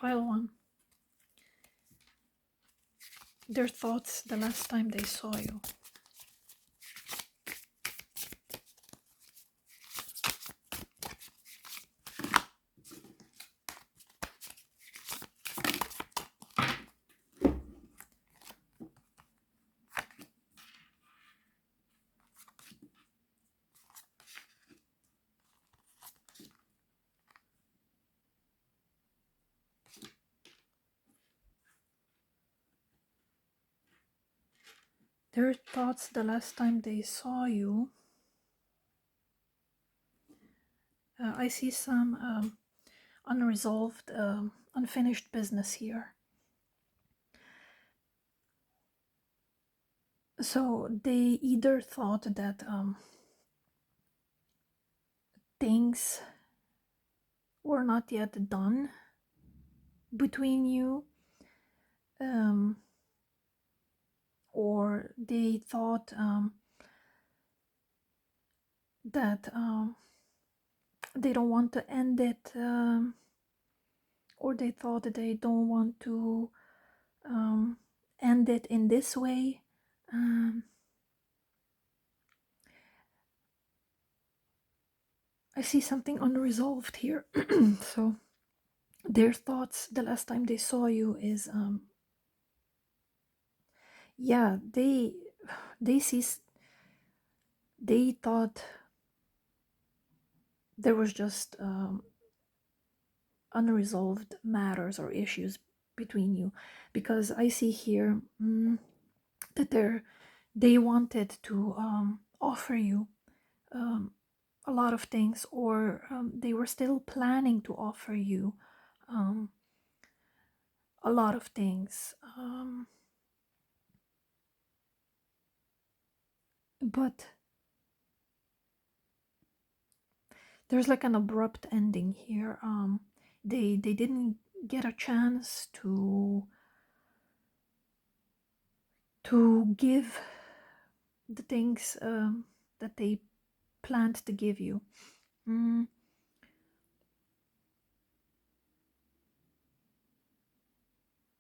pile one. Their thoughts the last time they saw you. Their thoughts the last time they saw you. I see some unresolved, unfinished business here. So they either thought that things were not yet done between you, or they thought that they don't want to end it, or they thought that they don't want to end it in this way. I see something unresolved here. So their thoughts the last time they saw you is yeah, they thought there was just unresolved matters or issues between you, because I see here that they wanted to offer you a lot of things, or they were still planning to offer you a lot of things, but there's like an abrupt ending here. They didn't get a chance to give the things that they planned to give you.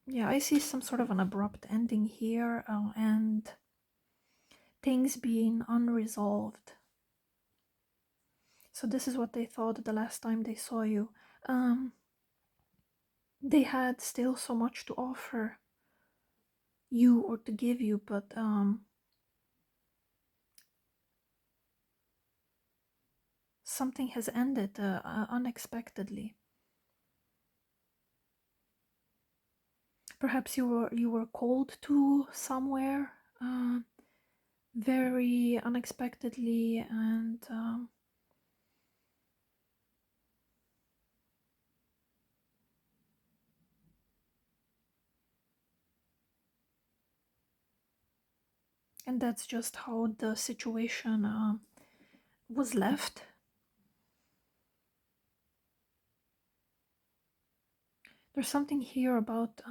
Yeah, I see some sort of an abrupt ending here, and things being unresolved. So this is what they thought the last time they saw you. They had still so much to offer you or to give you, but something has ended unexpectedly. Perhaps you were called to somewhere very unexpectedly, and that's just how the situation was left. There's something here about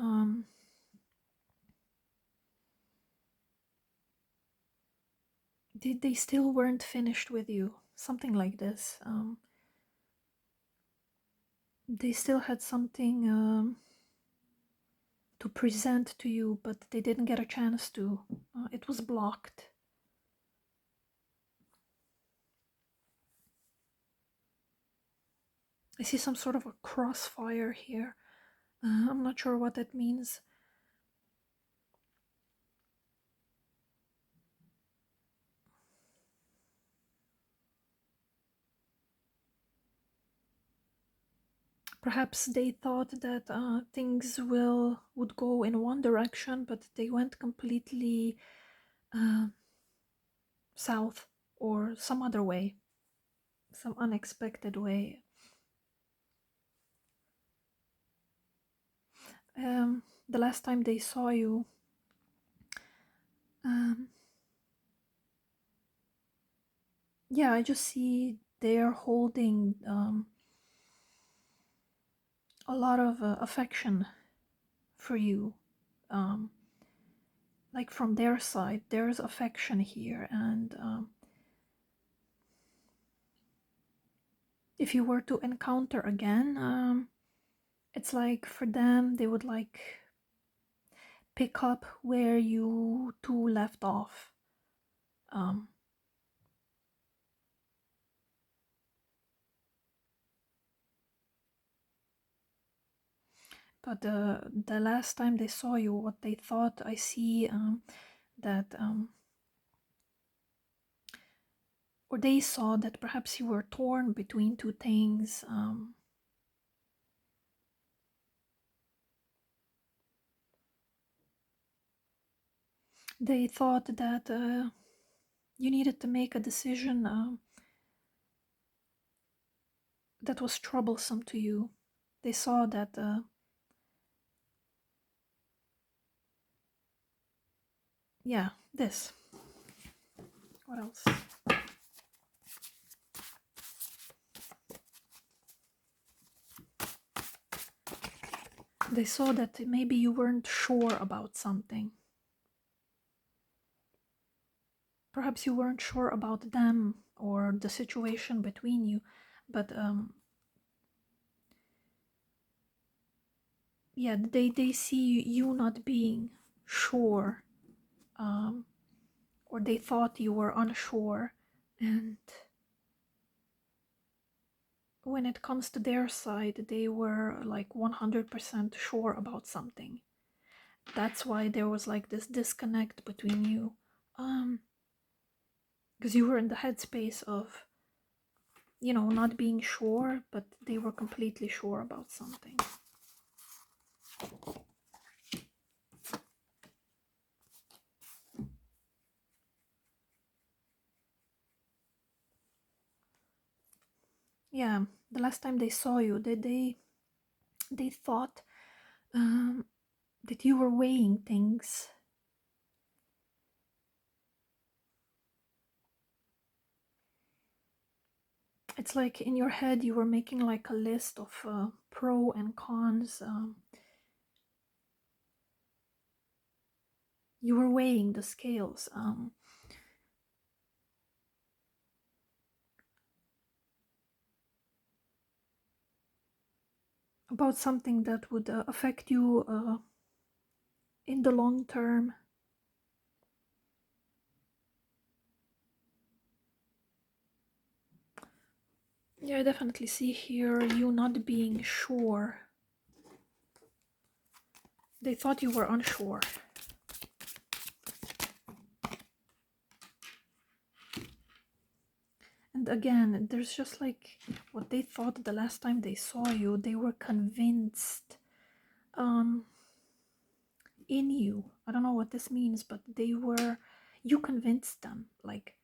they still weren't finished with you, something like this. They still had something to present to you, but they didn't get a chance to. It was blocked. I see some sort of a crossfire here. I'm not sure what that means. Perhaps they thought that things would go in one direction, but they went completely south, or some other way, some unexpected way. The last time they saw you, yeah, I just see they're holding a lot of affection for you. Like from their side, there's affection here, and if you were to encounter again It's like for them, they would like pick up where you two left off. Um, but the last time they saw you, what they thought, I see that, or they saw that perhaps you were torn between two things. They thought that you needed to make a decision that was troublesome to you. They saw that, yeah, this. What else? They saw that maybe you weren't sure about something. Perhaps you weren't sure about them or the situation between you, but yeah, they see you not being sure, or they thought you were unsure. And when it comes to their side, they were like 100% sure about something. That's why there was like this disconnect between you, because you were in the headspace of, you know, not being sure, but they were completely sure about something. Yeah, the last time they saw you, they thought that you were weighing things. It's like in your head you were making like a list of pro and cons. You were weighing the scales. About something that would affect you in the long term. Yeah, I definitely see here you not being sure. They thought you were unsure. And again, there's just like what they thought the last time they saw you, they were convinced in you. I don't know what this means, but you convinced them. Like,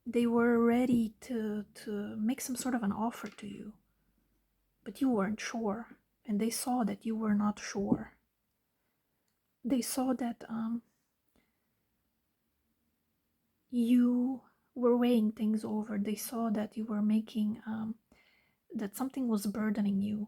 they were ready to make some sort of an offer to you, but you weren't sure, and they saw that you were not sure. They saw that you were weighing things over. They saw that you were making that something was burdening you.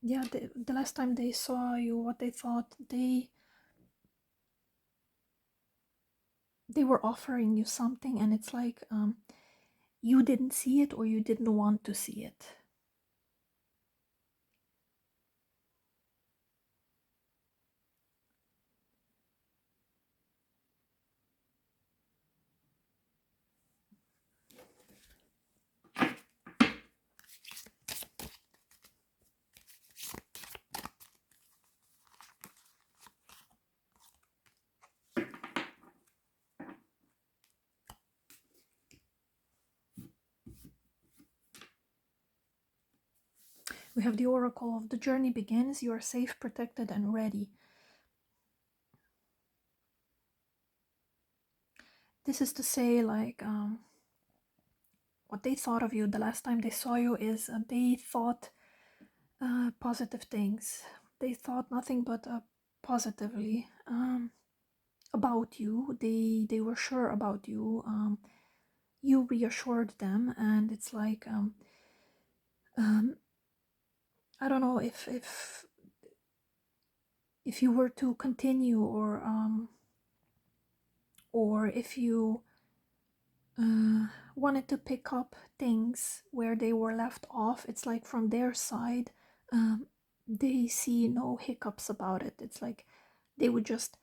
Yeah, the last time they saw you, what they thought, they were offering you something, and it's like you didn't see it or you didn't want to see it. We have the oracle of the journey begins. You are safe, protected, and ready. This is to say, like, what they thought of you the last time they saw you is they thought positive things. They thought nothing but positively about you. They were sure about you. You reassured them, and it's like um, I don't know if you were to continue, or if you wanted to pick up things where they were left off. It's like from their side, they see no hiccups about it. It's like they would just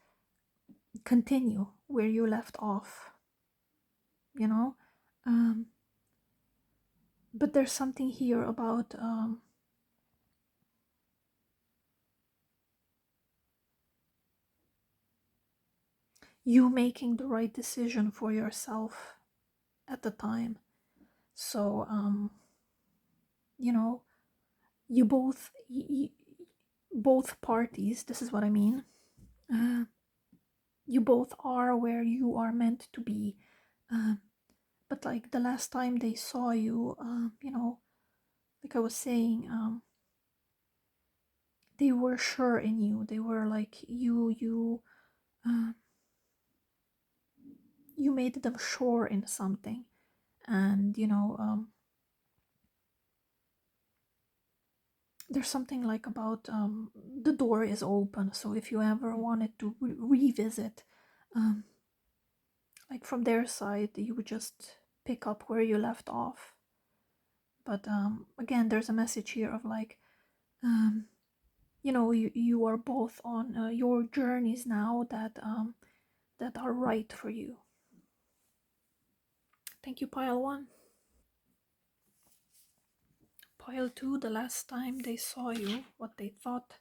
continue where you left off, you know. um, but there's something here about you making the right decision for yourself at the time. So you know, you both parties, this is what I mean, uh, you both are where you are meant to be. uh, but like the last time they saw you, you know, like I was saying, they were sure in you. They were like, uh, you made them sure in something. And you know, there's something like about the door is open, so if you ever wanted to revisit, um, like from their side, you would just pick up where you left off. But again, there's a message here of like, um, you know, you are both on your journeys now that are right for you. Thank you, pile one. Pile two, the last time they saw you, what they thought.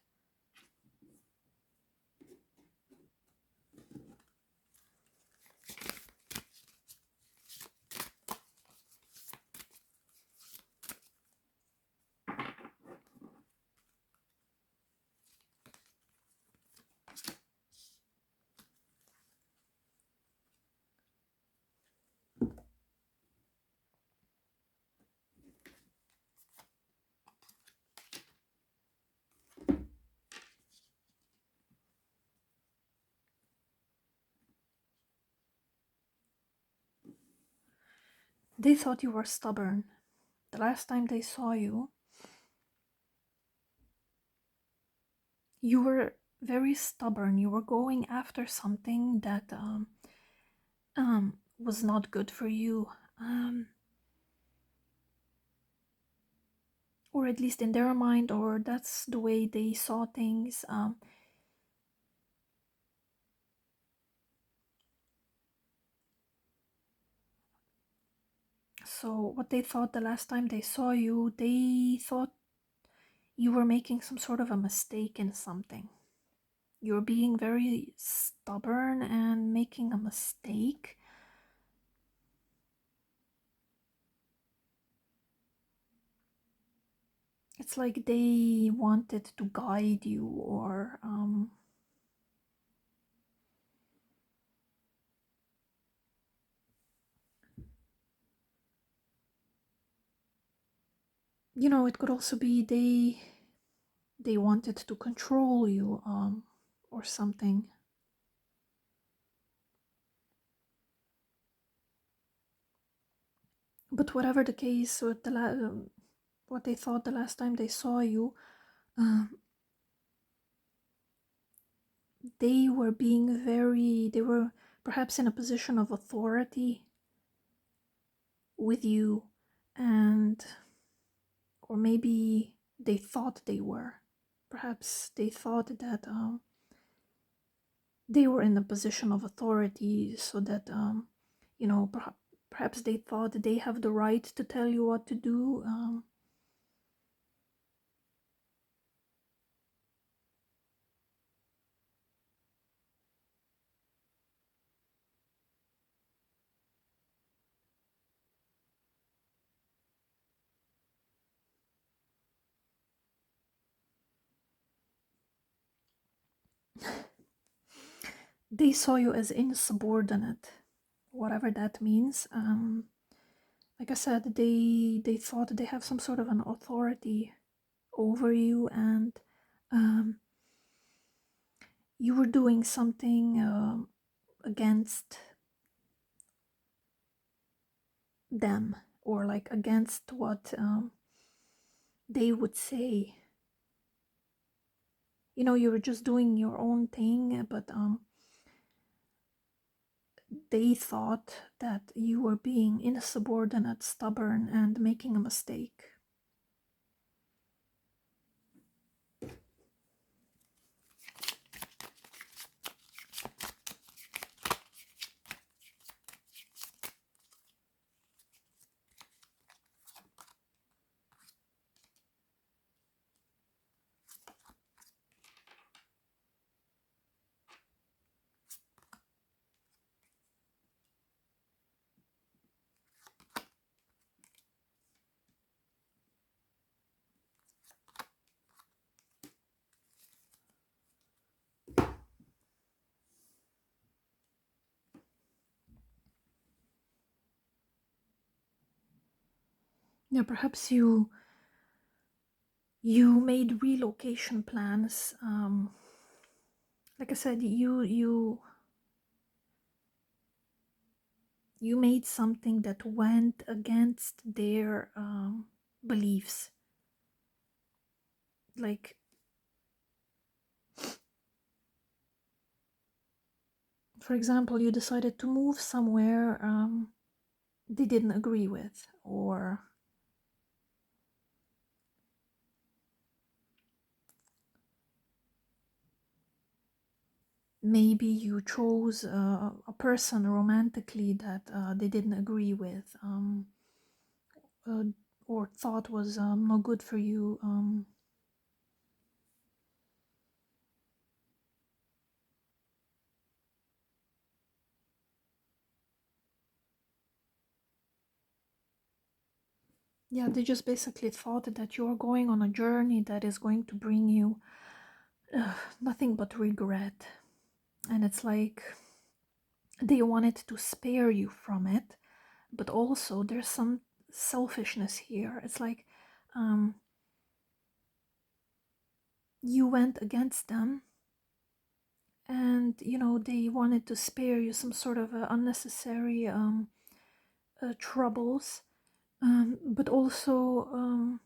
They thought you were stubborn. The last time they saw you, you were very stubborn. You were going after something that was not good for you, or at least in their mind, or that's the way they saw things. So what they thought the last time they saw you, they thought you were making some sort of a mistake in something. You're being very stubborn and making a mistake. It's like they wanted to guide you, or you know, it could also be they wanted to control you, or something. But whatever the case, with what they thought the last time they saw you, um, they were being very, they were perhaps in a position of authority with you, and or maybe they thought they were. Perhaps they thought that they were in a position of authority, so that you know, perhaps they thought they have the right to tell you what to do. They saw you as insubordinate, whatever that means. Like I said, they thought they have some sort of an authority over you, and um, you were doing something against them, or like against what they would say. You were just doing your own thing, but they thought that you were being insubordinate, stubborn, and making a mistake. Yeah, perhaps you made relocation plans. Like I said, you made something that went against their beliefs. Like, for example, you decided to move somewhere they didn't agree with, or maybe you chose a person romantically that they didn't agree with, uh, or thought was not good for you. Yeah, they just basically thought that you're going on a journey that is going to bring you nothing but regret. And it's like they wanted to spare you from it, but also there's some selfishness here. It's like you went against them, and they wanted to spare you some sort of unnecessary troubles, but also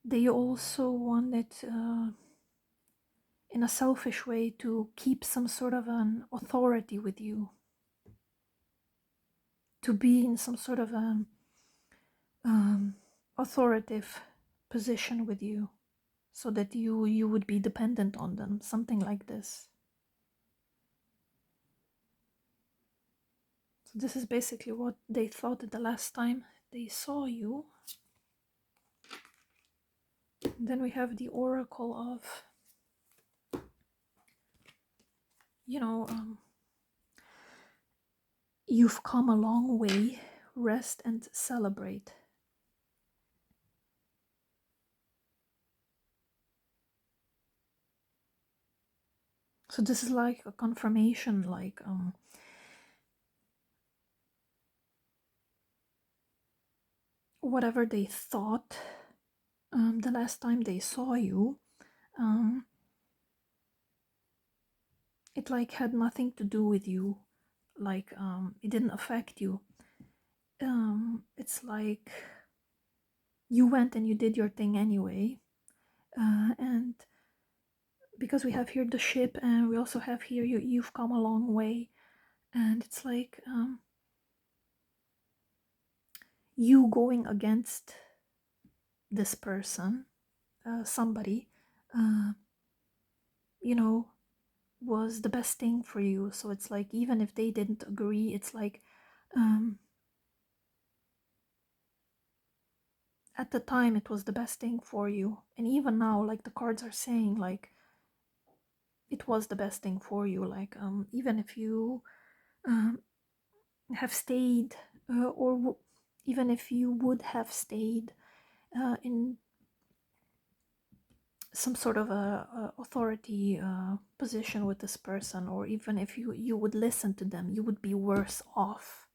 they also wanted in a selfish way to keep some sort of an authority with you, to be in some sort of an authoritative position with you, so that you would be dependent on them, something like this. So this is basically what they thought the last time they saw you. Then we have the oracle of, you've come a long way, rest and celebrate. So this is like a confirmation, like whatever they thought the last time they saw you, it like had nothing to do with you, like it didn't affect you. It's like you went and you did your thing anyway, and because we have here the ship, and we also have here you've come a long way, and it's like you going against this person, somebody, uh, you know was the best thing for you. So it's like, even if they didn't agree, it's like at the time it was the best thing for you, and even now, like, the cards are saying, like, it was the best thing for you. Like, even if you um, have stayed, even if you would have stayed in some sort of a authority position with this person, or even if you would listen to them, you would be worse off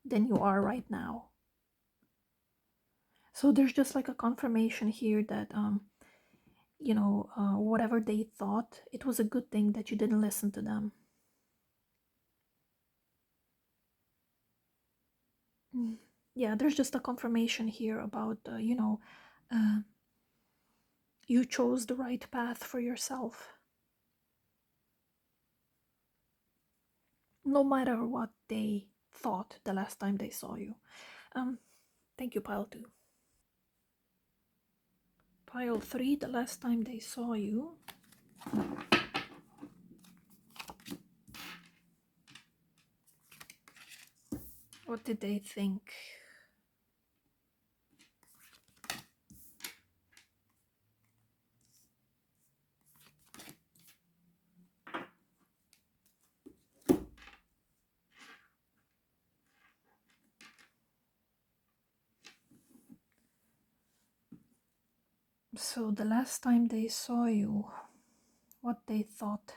than you are right now. So there's just like a confirmation here that whatever they thought, it was a good thing that you didn't listen to them. Mm. Yeah, there's just a confirmation here about, uh, you chose the right path for yourself. No matter what they thought the last time they saw you. Um, Thank you, pile 2. Pile 3, the last time they saw you. What did they think? So the last time they saw you, what they thought?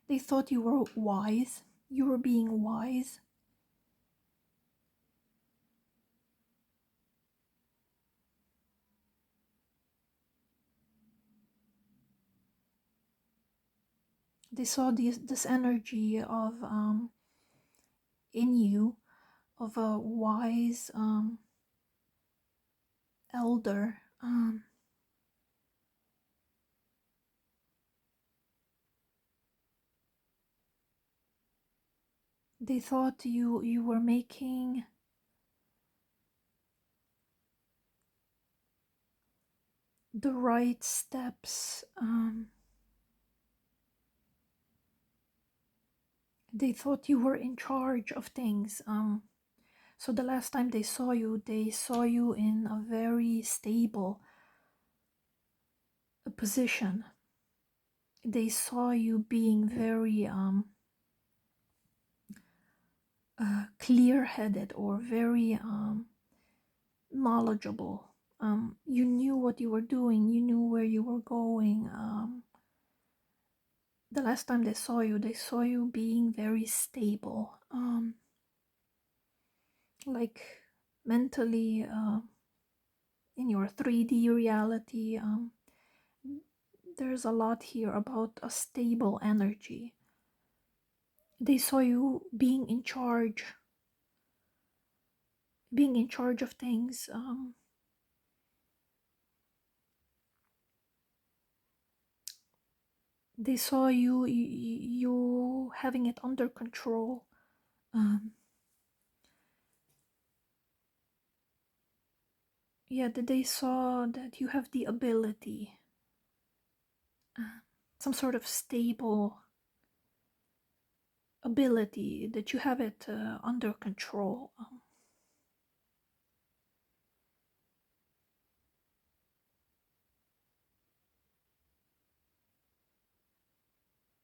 They thought you were wise. You were being wise. They saw this energy of in you, of a wise elder. They thought you were making the right steps. They thought you were in charge of things. So the last time they saw you in a very stable position. They saw you being very clear-headed or very knowledgeable. You knew what you were doing. You knew where you were going. The last time they saw you being very stable, like mentally, in your 3D reality. There's a lot here about a stable energy. They saw you being in charge of things. They saw you having it under control. Um, yeah, that they saw that you have the ability, some sort of stable ability, that you have it under control.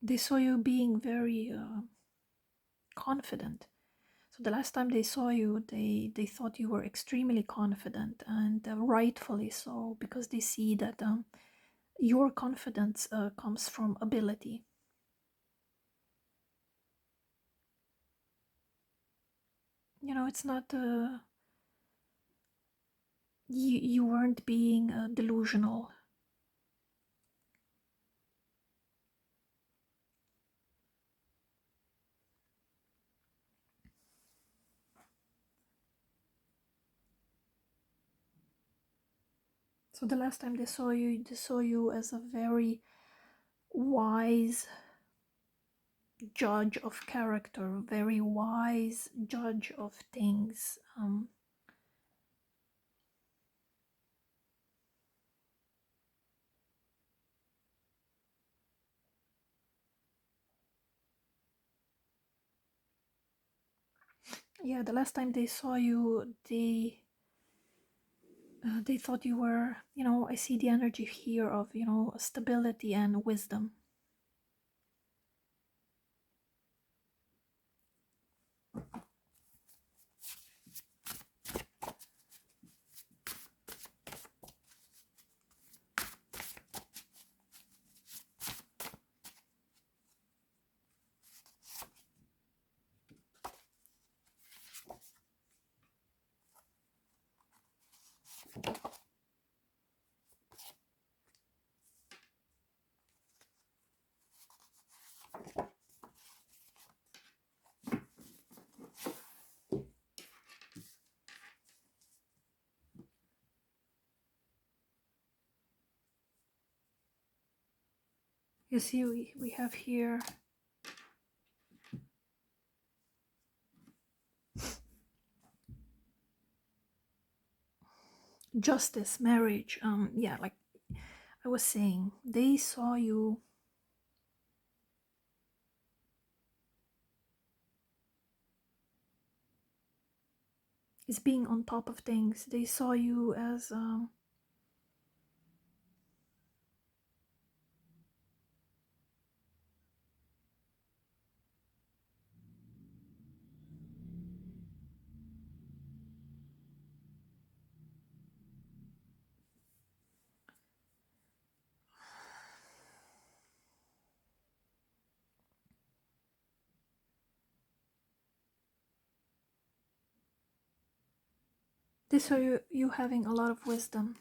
They saw you being very confident. So the last time they saw you, they thought you were extremely confident, and rightfully so, because they see that your confidence comes from ability. It's not you weren't being delusional. So the last time they saw you as a very wise judge of character, very wise judge of things. Yeah, the last time they saw you, they thought you were, I see the energy here of, stability and wisdom. You see, we have here justice, marriage. Yeah, like I was saying, they saw you as being on top of things. They saw you as they saw you having a lot of wisdom,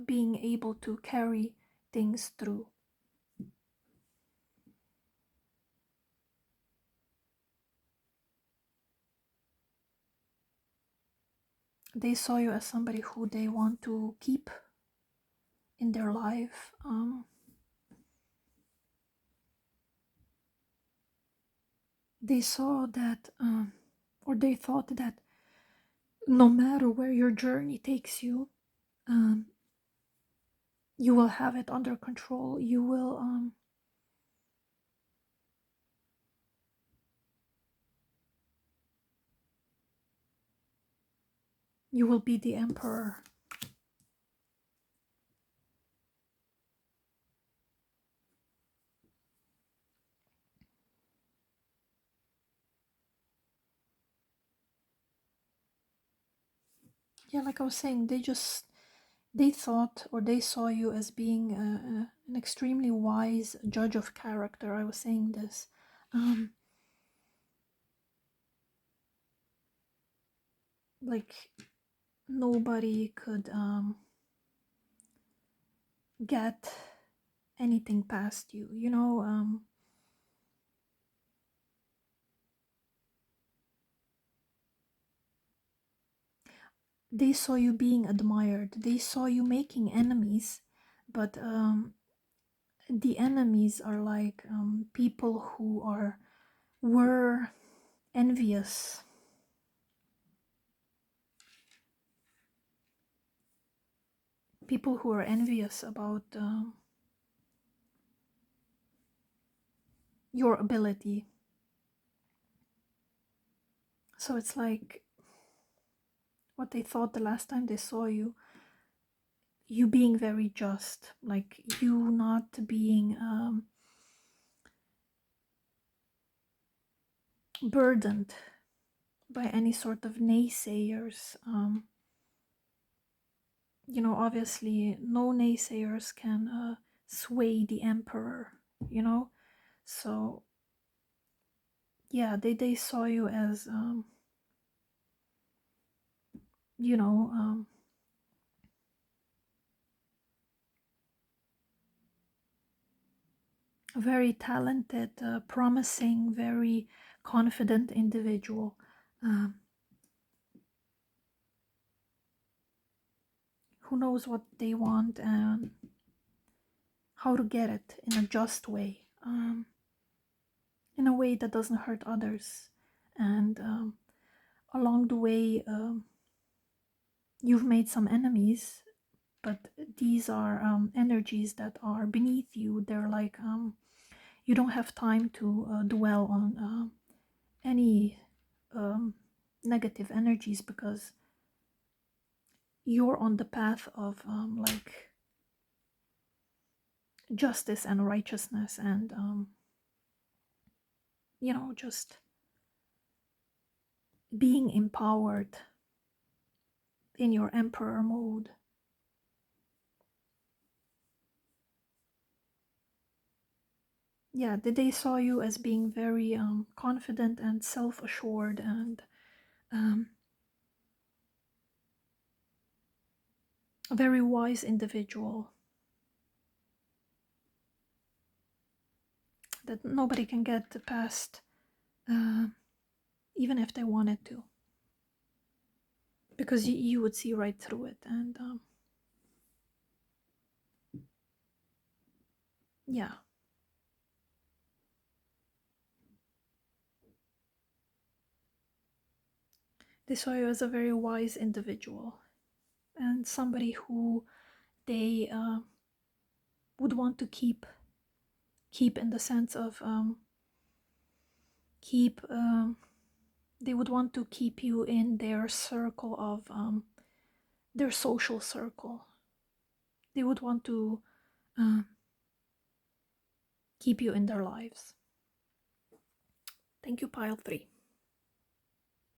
being able to carry things through. They saw you as somebody who they want to keep in their life. They saw that, or they thought that no matter where your journey takes you, um, you will have it under control. You will be the emperor. Yeah, like I was saying, they thought or they saw you as being an extremely wise judge of character. I was saying this. Like nobody could get anything past you, you know. They saw you being admired. They saw you making enemies, but the enemies are like people who were envious. People who are envious about your ability. So it's like what they thought the last time they saw you, you being very just, like you not being burdened by any sort of naysayers. You know, obviously no naysayers can sway the emperor, you know. So yeah, they saw you as you know, a very talented, promising, very confident individual, um, who knows what they want and how to get it in a just way, in a way that doesn't hurt others. And along the way, you've made some enemies, but these are energies that are beneath you. They're like, you don't have time to dwell on any negative energies, because you're on the path of like justice and righteousness, and you know, just being empowered in your emperor mode. Yeah, they saw you as being very confident and self-assured, and um, a very wise individual that nobody can get past, uh, even if they wanted to, because you would see right through it. And Yeah, this way was a very wise individual and somebody who they would want to keep in the sense of keep they would want to keep you in their circle of their social circle. They would want to uh, keep you in their lives. Thank you, pile 3.